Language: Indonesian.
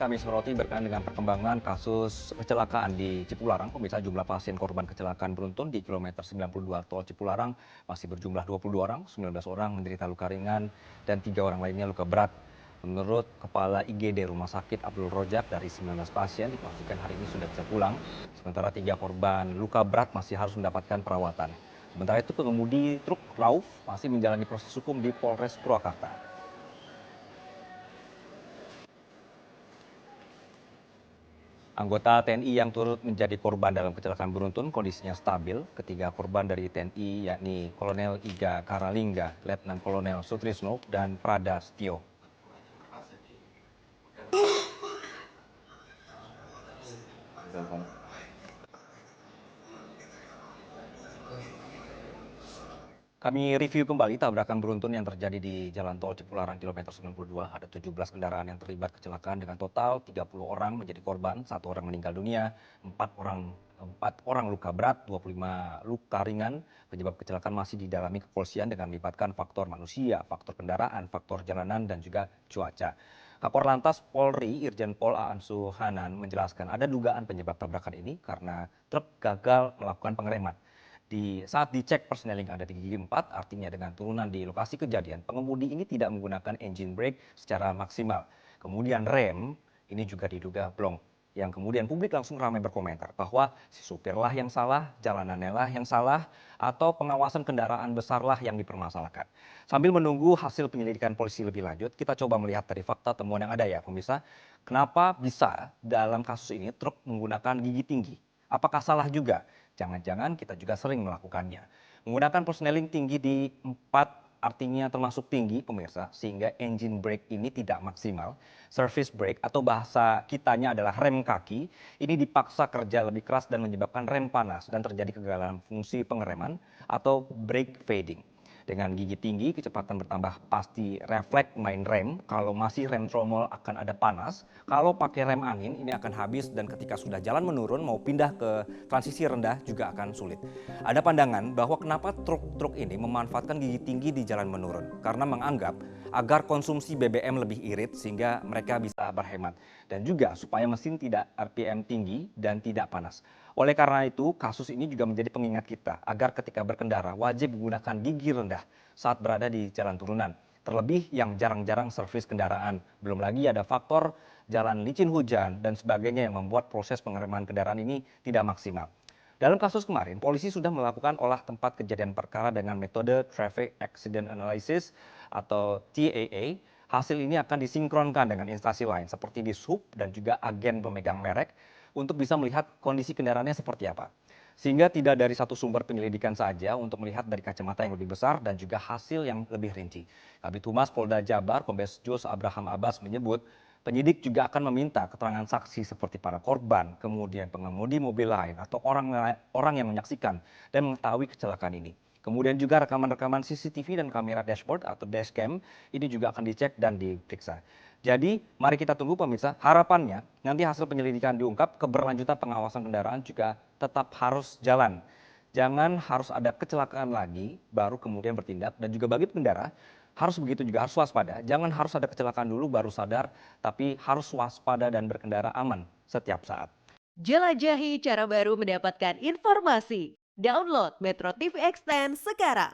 Kami soroti berkaitan dengan perkembangan kasus kecelakaan di Cipularang. Pemirsa, jumlah pasien korban kecelakaan beruntun di kilometer 92 tol Cipularang masih berjumlah 22 orang, 19 orang menderita luka ringan dan 3 orang lainnya luka berat. Menurut Kepala IGD Rumah Sakit Abdul Rojak, dari 19 pasien dipastikan hari ini sudah bisa pulang, sementara 3 korban luka berat masih harus mendapatkan perawatan. Sementara itu, pengemudi truk Rauf masih menjalani proses hukum di Polres Purwakarta. Anggota TNI yang turut menjadi korban dalam kecelakaan beruntun kondisinya stabil. Ketiga korban dari TNI yakni Kolonel Iga Karalingga, Letnan Kolonel Sutrisno, dan Prada Setio. Kami review kembali tabrakan beruntun yang terjadi di Jalan Tol Cipularang kilometer 92. Ada 17 kendaraan yang terlibat kecelakaan dengan total 30 orang menjadi korban, 1 orang meninggal dunia, 4 orang luka berat, 25 luka ringan. Penyebab kecelakaan masih didalami kepolisian dengan melibatkan faktor manusia, faktor kendaraan, faktor jalanan, dan juga cuaca. Kakor Lantas Polri Irjen Pol Aan Suhanan menjelaskan ada dugaan penyebab tabrakan ini karena truk gagal melakukan pengereman. Saat dicek persneling ada di gigi 4, artinya dengan turunan di lokasi kejadian, pengemudi ini tidak menggunakan engine brake secara maksimal. Kemudian rem ini juga diduga blong. Yang kemudian publik langsung ramai berkomentar bahwa si supirlah yang salah, jalanannya lah yang salah, atau pengawasan kendaraan besarlah yang dipermasalahkan. Sambil menunggu hasil penyelidikan polisi lebih lanjut, kita coba melihat dari fakta temuan yang ada ya pemirsa. Kenapa bisa dalam kasus ini truk menggunakan gigi tinggi? Apakah salah juga? Jangan-jangan kita juga sering melakukannya. Menggunakan persneling tinggi di 4 artinya termasuk tinggi pemirsa, sehingga engine brake ini tidak maksimal. Service brake atau bahasa kitanya adalah rem kaki, ini dipaksa kerja lebih keras dan menyebabkan rem panas dan terjadi kegagalan fungsi pengereman atau brake fading. Dengan gigi tinggi, kecepatan bertambah pasti refleks main rem. Kalau masih rem tromol akan ada panas. Kalau pakai rem angin ini akan habis dan ketika sudah jalan menurun mau pindah ke transisi rendah juga akan sulit. Ada pandangan bahwa kenapa truk-truk ini memanfaatkan gigi tinggi di jalan menurun. Karena menganggap agar konsumsi BBM lebih irit sehingga mereka bisa berhemat. Dan juga supaya mesin tidak RPM tinggi dan tidak panas. Oleh karena itu, kasus ini juga menjadi pengingat kita agar ketika berkendara wajib menggunakan gigi rendah saat berada di jalan turunan. Terlebih yang jarang-jarang servis kendaraan. Belum lagi ada faktor jalan licin hujan dan sebagainya yang membuat proses pengereman kendaraan ini tidak maksimal. Dalam kasus kemarin, polisi sudah melakukan olah tempat kejadian perkara dengan metode Traffic Accident Analysis atau TAA. Hasil ini akan disinkronkan dengan instansi lain seperti di SUB dan juga agen pemegang merek untuk bisa melihat kondisi kendaraannya seperti apa. Sehingga tidak dari satu sumber penyelidikan saja untuk melihat dari kacamata yang lebih besar dan juga hasil yang lebih rinci. Kabid Humas Polda Jabar, Kombes Jus Abraham Abbas menyebut penyidik juga akan meminta keterangan saksi seperti para korban, kemudian pengemudi mobil lain atau orang yang menyaksikan dan mengetahui kecelakaan ini. Kemudian juga rekaman-rekaman CCTV dan kamera dashboard atau dashcam ini juga akan dicek dan diperiksa. Jadi mari kita tunggu pemirsa, harapannya nanti hasil penyelidikan diungkap, keberlanjutan pengawasan kendaraan juga tetap harus jalan. Jangan harus ada kecelakaan lagi baru kemudian bertindak, dan juga bagi pengendara harus begitu juga, harus waspada. Jangan harus ada kecelakaan dulu baru sadar, tapi harus waspada dan berkendara aman setiap saat. Jelajahi cara baru mendapatkan informasi. Download Metro TV Extend sekarang.